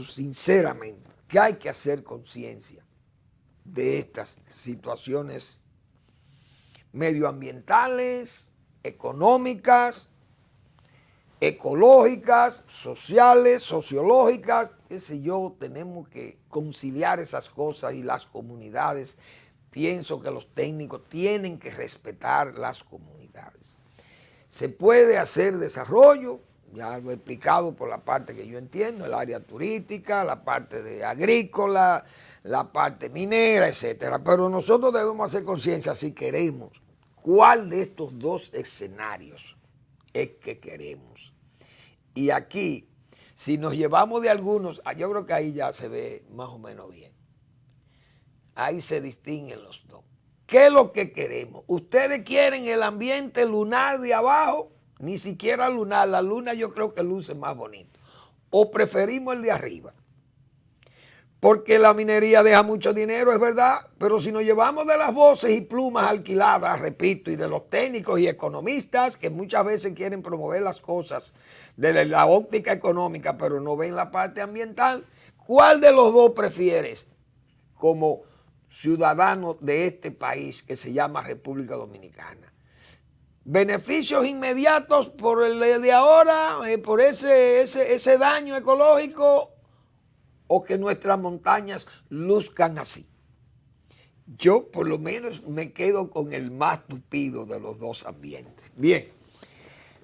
Sinceramente, que hay que hacer conciencia de estas situaciones medioambientales, económicas, ecológicas, sociales, sociológicas, qué sé yo, tenemos que conciliar esas cosas y las comunidades. Pienso que los técnicos tienen que respetar las comunidades. Se puede hacer desarrollo, ya lo he explicado por la parte que yo entiendo, el área turística, la parte de agrícola, la parte minera, etcétera. Pero nosotros debemos hacer conciencia si queremos cuál de estos dos escenarios es que queremos. Y aquí, si nos llevamos de algunos, yo creo que ahí ya se ve más o menos bien. Ahí se distinguen los dos. ¿Qué es lo que queremos? ¿Ustedes quieren el ambiente lunar de abajo? Ni siquiera lunar, la luna yo creo que luce más bonito. ¿O preferimos el de arriba? Porque la minería deja mucho dinero, es verdad, pero si nos llevamos de las voces y plumas alquiladas, repito, y de los técnicos y economistas que muchas veces quieren promover las cosas desde la óptica económica, pero no ven la parte ambiental, ¿cuál de los dos prefieres como ciudadano de este país que se llama República Dominicana? ¿Beneficios inmediatos por el de ahora, por ese daño ecológico, o que nuestras montañas luzcan así? Yo por lo menos me quedo con el más tupido de los dos ambientes. Bien,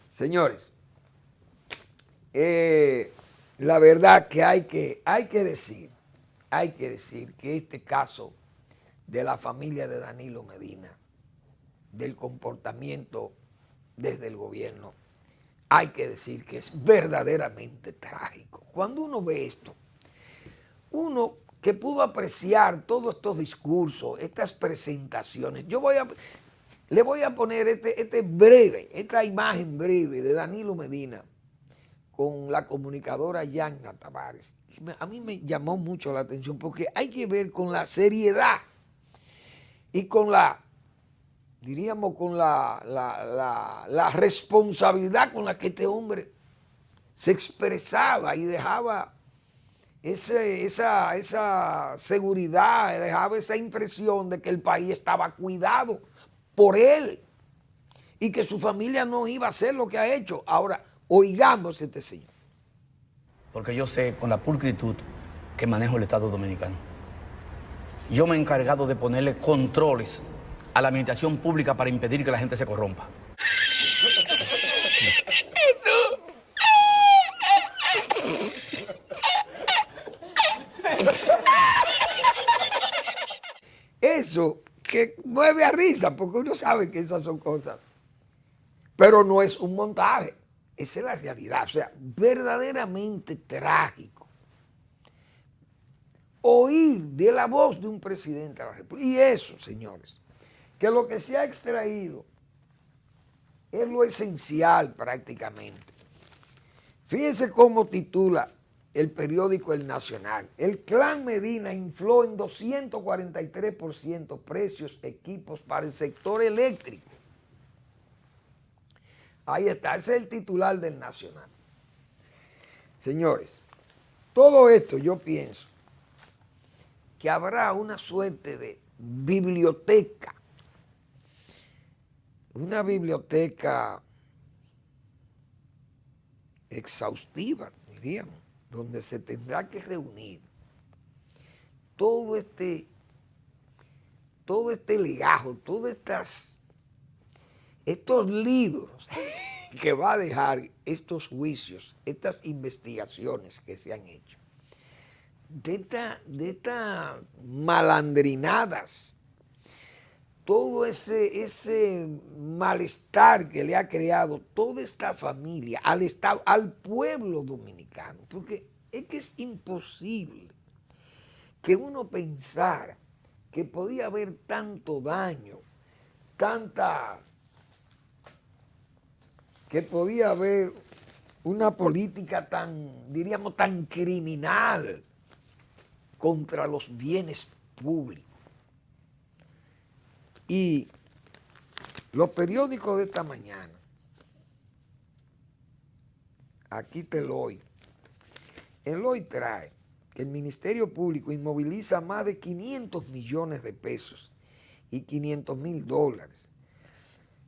señores, la verdad que hay que decir que este caso de la familia de Danilo Medina, del comportamiento desde el gobierno, hay que decir que es verdaderamente trágico. Cuando uno ve esto, uno que pudo apreciar todos estos discursos, estas presentaciones, le voy a poner esta imagen breve de Danilo Medina con la comunicadora Yanna Tavares. A mí me llamó mucho la atención porque hay que ver con la seriedad y con la, diríamos, con la responsabilidad con la que este hombre se expresaba y dejaba esa seguridad, dejaba esa impresión de que el país estaba cuidado por él y que su familia no iba a hacer lo que ha hecho. Ahora, oigamos a este señor. Porque yo sé con la pulcritud que manejo el Estado Dominicano. Yo me he encargado de ponerle controles a la administración pública para impedir que la gente se corrompa. Eso que mueve a risa, porque uno sabe que esas son cosas. Pero no es un montaje, esa es la realidad. O sea, verdaderamente trágico oír de la voz de un presidente de la República. Y eso, señores, que lo que se ha extraído es lo esencial prácticamente. Fíjense cómo titula el periódico El Nacional. El clan Medina infló en 243% precios, equipos para el sector eléctrico. Ahí está, ese es el titular del Nacional. Señores, todo esto yo pienso que habrá una suerte de biblioteca, una biblioteca exhaustiva, diríamos, donde se tendrá que reunir todo este legajo, todos estos libros que va a dejar estos juicios, estas investigaciones que se han hecho, de estas malandrinadas, todo ese malestar que le ha creado toda esta familia al Estado, al pueblo dominicano, porque es que es imposible que uno pensara que podía haber tanto daño, que podía haber una política tan, diríamos, tan criminal contra los bienes públicos. Y los periódicos de esta mañana, aquí te lo oí. El hoy trae que el Ministerio Público inmoviliza más de 500 millones de pesos y 500.000 dólares.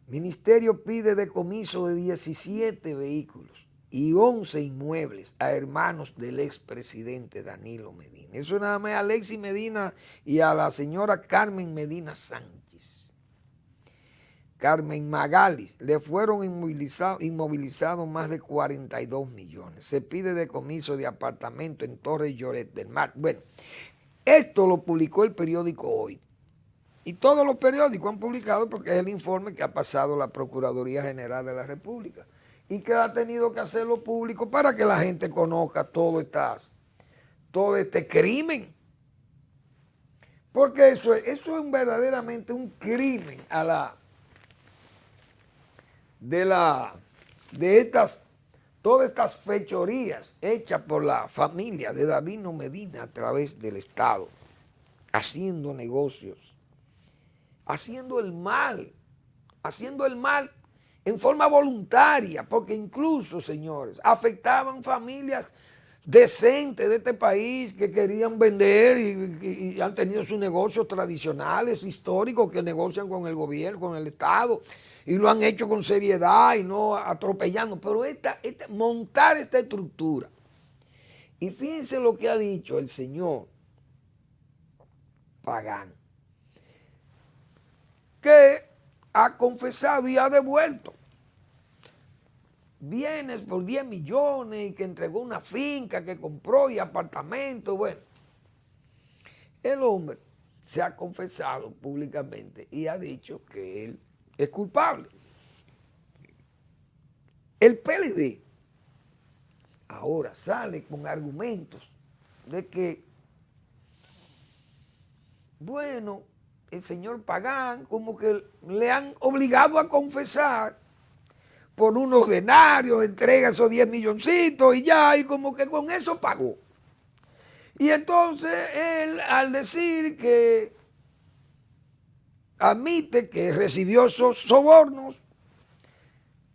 Ministerio pide decomiso de 17 vehículos y 11 inmuebles a hermanos del expresidente Danilo Medina. Eso nada más a Alexis Medina y a la señora Carmen Medina Sánchez. Carmen Magali, le fueron inmovilizados más de 42 millones. Se pide decomiso de apartamento en Torres Lloret del Mar. Bueno, esto lo publicó el periódico Hoy. Y todos los periódicos han publicado porque es el informe que ha pasado la Procuraduría General de la República y que ha tenido que hacerlo público para que la gente conozca todo este crimen. Porque eso es verdaderamente un crimen todas estas fechorías hechas por la familia de Danilo Medina a través del Estado, haciendo negocios, haciendo el mal en forma voluntaria, porque incluso, señores, afectaban familias decentes de este país que querían vender y han tenido sus negocios tradicionales, históricos, que negocian con el gobierno, con el Estado, y lo han hecho con seriedad y no atropellando. Pero montar esta estructura, y fíjense lo que ha dicho el señor Pagán, que ha confesado y ha devuelto bienes por 10 millones y que entregó una finca que compró y apartamento. Bueno, el hombre se ha confesado públicamente y ha dicho que él es culpable. El PLD ahora sale con argumentos de que, bueno, el señor Pagán como que le han obligado a confesar por unos denarios, entrega esos 10 milloncitos y ya, y como que con eso pagó. Y entonces él, al decir que admite que recibió esos sobornos,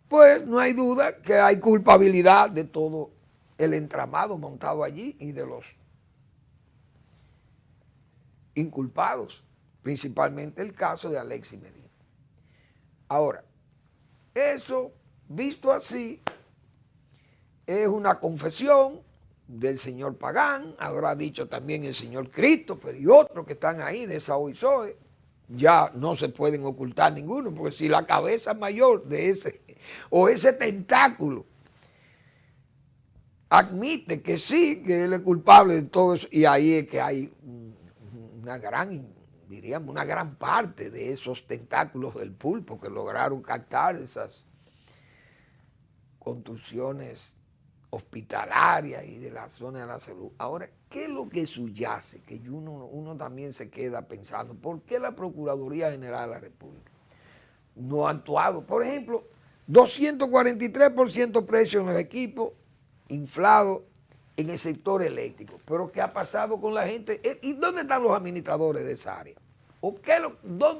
pues no hay duda que hay culpabilidad de todo el entramado montado allí y de los inculpados, principalmente el caso de Alexis Medina. Ahora, eso, visto así, es una confesión del señor Pagán, habrá dicho también el señor Christopher y otros que están ahí de esa OISOE. Ya no se pueden ocultar ninguno, porque si la cabeza mayor de ese, o ese tentáculo, admite que sí, que él es culpable de todo eso, y ahí es que hay una gran, diríamos, una gran parte de esos tentáculos del pulpo que lograron captar esas construcciones hospitalarias y de la zona de la salud. Ahora, ¿qué es lo que subyace? Que uno también se queda pensando, ¿por qué la Procuraduría General de la República no ha actuado? Por ejemplo, 243% precio en los equipos inflados en el sector eléctrico. Pero ¿qué ha pasado con la gente? ¿Y dónde están los administradores de esa área? ¿O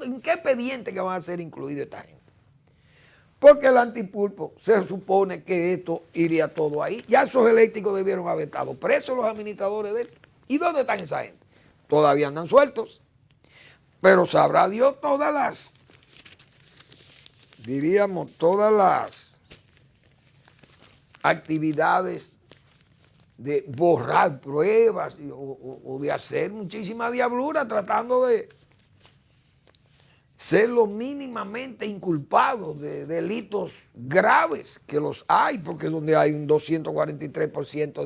en qué expediente que van a ser incluidos esta gente? Porque el antipulpo se supone que esto iría todo ahí. Ya esos eléctricos debieron haber estado presos los administradores de él. ¿Y dónde están esa gente? Todavía andan sueltos. Pero sabrá Dios todas las actividades de borrar pruebas o de hacer muchísima diablura tratando de ser lo mínimamente inculpados de delitos graves, que los hay, porque donde hay un 243%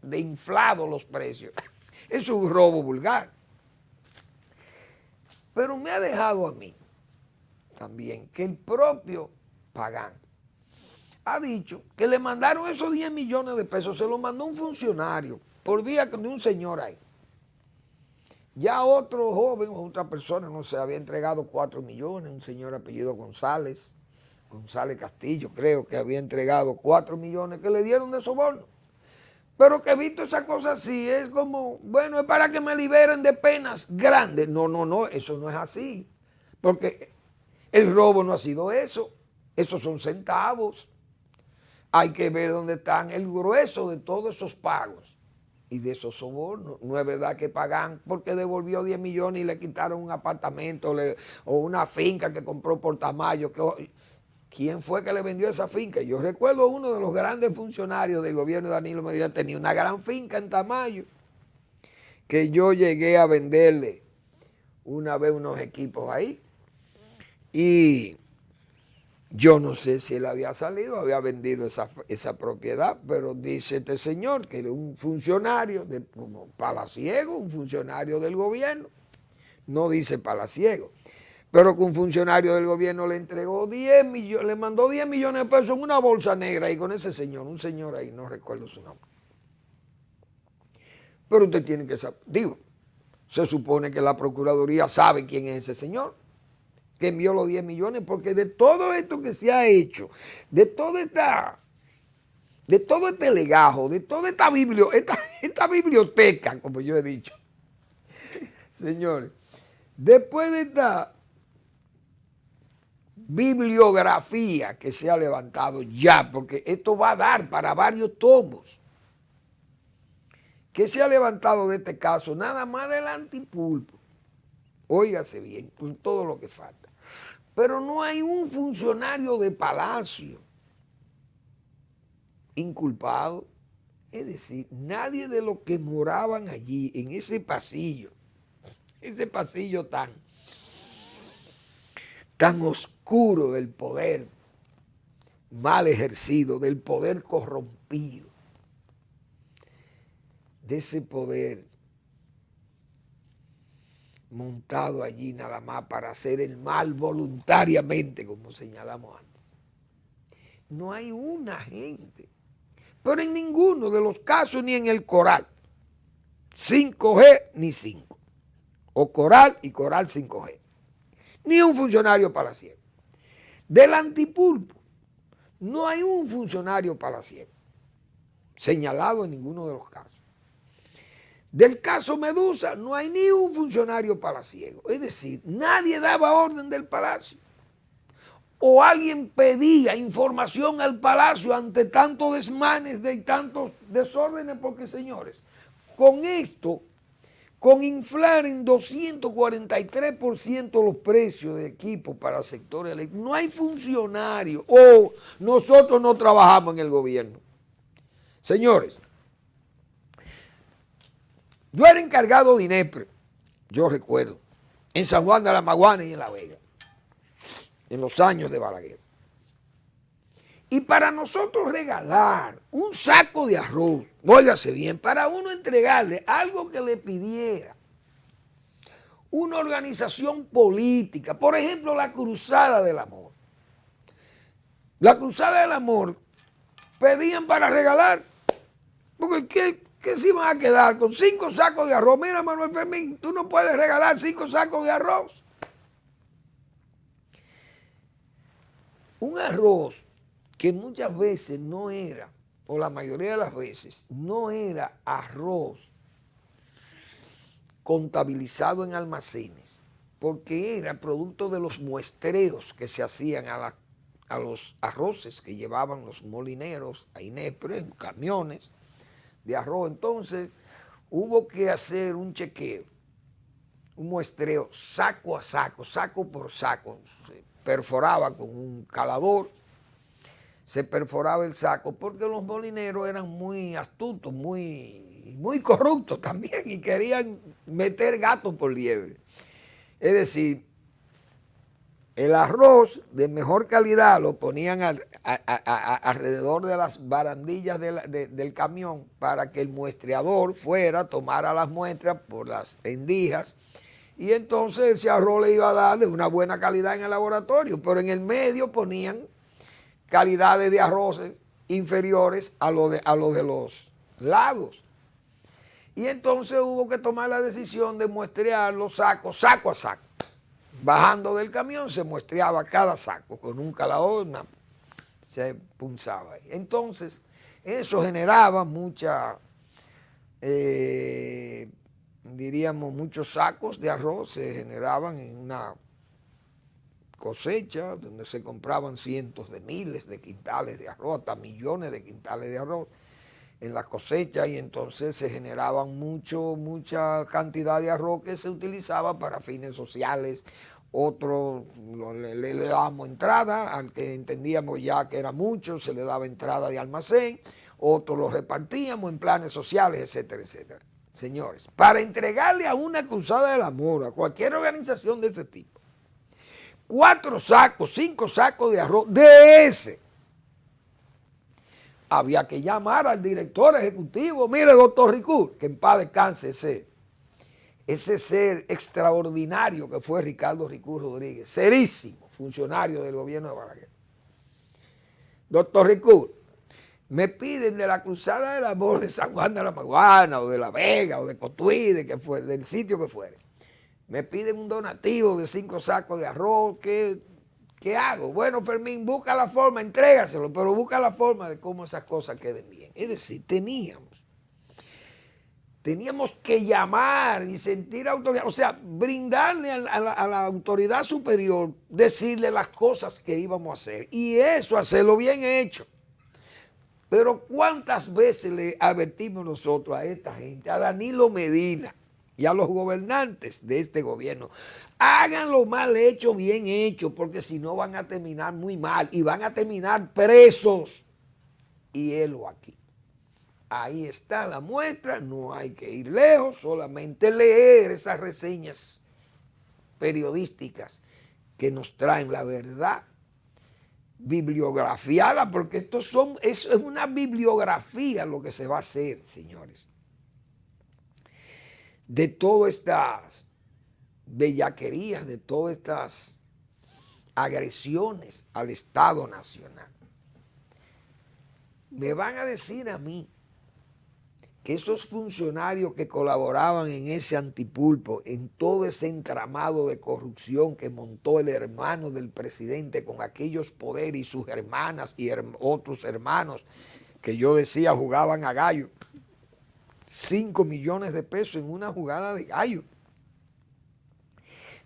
de inflado los precios. Es un robo vulgar. Pero me ha dejado a mí también que el propio Pagán ha dicho que le mandaron esos 10 millones de pesos, se los mandó un funcionario por vía de un señor ahí. Ya otro joven o otra persona, no sé, había entregado 4 millones, un señor apellido González Castillo, creo que había entregado 4 millones que le dieron de soborno. Pero que he visto esa cosa así, es como, bueno, es para que me liberen de penas grandes. No, eso no es así. Porque el robo no ha sido eso, esos son centavos. Hay que ver dónde están el grueso de todos esos pagos y de esos sobornos. No es verdad que Pagán porque devolvió 10 millones y le quitaron un apartamento o una finca que compró por Tamayo. ¿Quién fue que le vendió esa finca? Yo recuerdo uno de los grandes funcionarios del gobierno de Danilo Medina tenía una gran finca en Tamayo que yo llegué a venderle una vez unos equipos ahí y yo no sé si él había salido, había vendido esa propiedad, pero dice este señor que era un funcionario, como palaciego, un funcionario del gobierno, no dice palaciego, pero que un funcionario del gobierno le entregó 10 millones, le mandó 10 millones de pesos en una bolsa negra y con ese señor, un señor ahí, no recuerdo su nombre. Pero usted tiene que saber, se supone que la Procuraduría sabe quién es ese señor que envió los 10 millones, porque de todo esto que se ha hecho, de todo este legajo, de toda esta biblioteca, como yo he dicho, señores, después de esta bibliografía que se ha levantado ya, porque esto va a dar para varios tomos, que se ha levantado de este caso, nada más del antipulpo, óigase bien, con todo lo que falta. Pero no hay un funcionario de Palacio inculpado. Es decir, nadie de los que moraban allí, en ese pasillo tan oscuro del poder mal ejercido, del poder corrompido, de ese poder montado allí nada más para hacer el mal voluntariamente, como señalamos antes. No hay una gente, pero en ninguno de los casos, ni en el Coral 5G ni 5, o Coral y Coral 5G, ni un funcionario palaciego. Del antipulpo, no hay un funcionario palaciego señalado en ninguno de los casos. Del caso Medusa no hay ni un funcionario palaciego. Es decir, nadie daba orden del palacio. O alguien pedía información al palacio ante tantos desmanes y tantos desórdenes, porque señores, con esto, con inflar en 243% los precios de equipo para sectores eléctricos, no hay funcionario o nosotros no trabajamos en el gobierno. Señores, yo era encargado de INEPRE, yo recuerdo, en San Juan de la Maguana y en La Vega, en los años de Balaguer. Y para nosotros regalar un saco de arroz, óigase bien, para uno entregarle algo que le pidiera una organización política, por ejemplo, la Cruzada del Amor. La Cruzada del Amor pedían para regalar, porque ¿qué se iban a quedar con 5 sacos de arroz? Mira, Manuel Fermín, tú no puedes regalar 5 sacos de arroz. Un arroz que muchas veces no era, o la mayoría de las veces, no era arroz contabilizado en almacenes, porque era producto de los muestreos que se hacían a los arroces que llevaban los molineros a INEPRE en camiones de arroz. Entonces hubo que hacer un chequeo, un muestreo saco a saco, saco por saco. Se perforaba con un calador, se perforaba el saco, porque los molineros eran muy astutos, muy corruptos también, y querían meter gato por liebre. Es decir, el arroz de mejor calidad lo ponían alrededor de las barandillas del camión para que el muestreador fuera, tomara las muestras por las endijas, y entonces ese arroz le iba a dar de una buena calidad en el laboratorio, pero en el medio ponían calidades de arroces inferiores a lo de los lados. Y entonces hubo que tomar la decisión de muestrear los sacos, saco a saco. Bajando del camión se muestreaba cada saco con un calador, se punzaba ahí. Entonces, eso generaba muchos sacos de arroz, se generaban en una cosecha donde se compraban cientos de miles de quintales de arroz, hasta millones de quintales de arroz en la cosecha, y entonces se generaban mucha cantidad de arroz que se utilizaba para fines sociales. Otro le dábamos entrada, al que entendíamos ya que era mucho, se le daba entrada de almacén, otro lo repartíamos en planes sociales, etcétera, etcétera. Señores, para entregarle a una Cruzada del Amor, a cualquier organización de ese tipo, 4 sacos, 5 sacos de arroz de ese, había que llamar al director ejecutivo. Mire, doctor Ricur, que en paz descanse ese ser extraordinario que fue Ricardo Ricur Rodríguez, serísimo funcionario del gobierno de Balaguer. Doctor Ricur, me piden de la Cruzada del Amor de San Juan de la Maguana, o de La Vega, o de Cotuí, del sitio que fuere. Me piden un donativo de 5 sacos de arroz. ¿Qué hago? Bueno, Fermín, busca la forma, entrégaselo, pero busca la forma de cómo esas cosas queden bien. Es decir, teníamos que llamar y sentir autoridad, o sea, brindarle a la autoridad superior, decirle las cosas que íbamos a hacer, y eso, hacerlo bien hecho. Pero ¿cuántas veces le advertimos nosotros a esta gente, a Danilo Medina y a los gobernantes de este gobierno? Háganlo mal hecho, bien hecho, porque si no van a terminar muy mal y van a terminar presos. Y helo aquí. Ahí está la muestra, no hay que ir lejos, solamente leer esas reseñas periodísticas que nos traen la verdad bibliografiada, porque es una bibliografía lo que se va a hacer, señores, de todas estas bellaquerías, de todas estas agresiones al Estado Nacional. Me van a decir a mí que esos funcionarios que colaboraban en ese antipulpo, en todo ese entramado de corrupción que montó el hermano del presidente con aquellos poderes y sus hermanas y otros hermanos que yo decía jugaban a gallo, 5 millones de pesos en una jugada de gallo.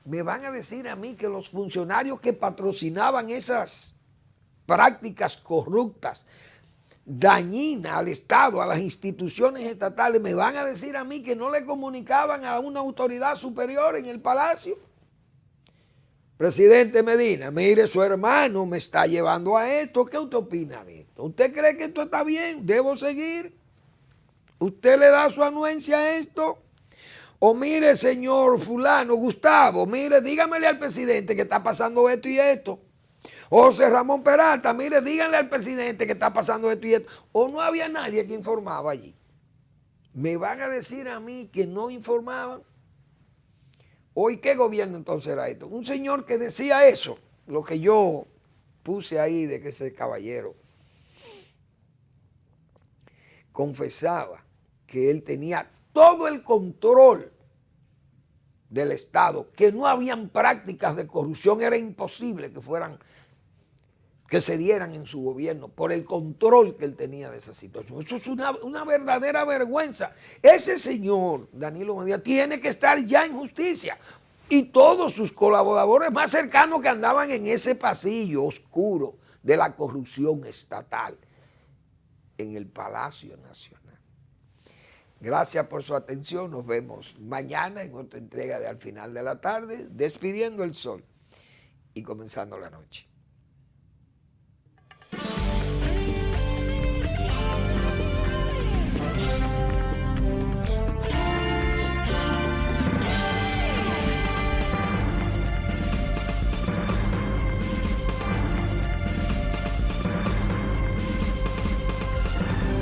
Me van a decir a mí que los funcionarios que patrocinaban esas prácticas corruptas, dañinas al Estado, a las instituciones estatales, me van a decir a mí que no le comunicaban a una autoridad superior en el palacio. Presidente Medina, mire, su hermano me está llevando a esto. ¿Qué usted opina de esto? ¿Usted cree que esto está bien? ¿Debo seguir? ¿Usted le da su anuencia a esto? O mire, señor fulano, Gustavo, mire, dígamele al presidente que está pasando esto y esto. O José Ramón Peralta, mire, díganle al presidente que está pasando esto y esto. O no había nadie que informaba allí. ¿Me van a decir a mí que no informaban? Hoy, ¿qué gobierno entonces era esto? Un señor que decía eso, lo que yo puse ahí de que ese caballero confesaba que él tenía todo el control del Estado, que no habían prácticas de corrupción, era imposible que se dieran en su gobierno por el control que él tenía de esa situación. Eso es una verdadera vergüenza. Ese señor, Danilo Medina, tiene que estar ya en justicia. Y todos sus colaboradores más cercanos que andaban en ese pasillo oscuro de la corrupción estatal en el Palacio Nacional. Gracias por su atención. Nos vemos mañana en otra entrega de Al Final de la Tarde, despidiendo el sol y comenzando la noche.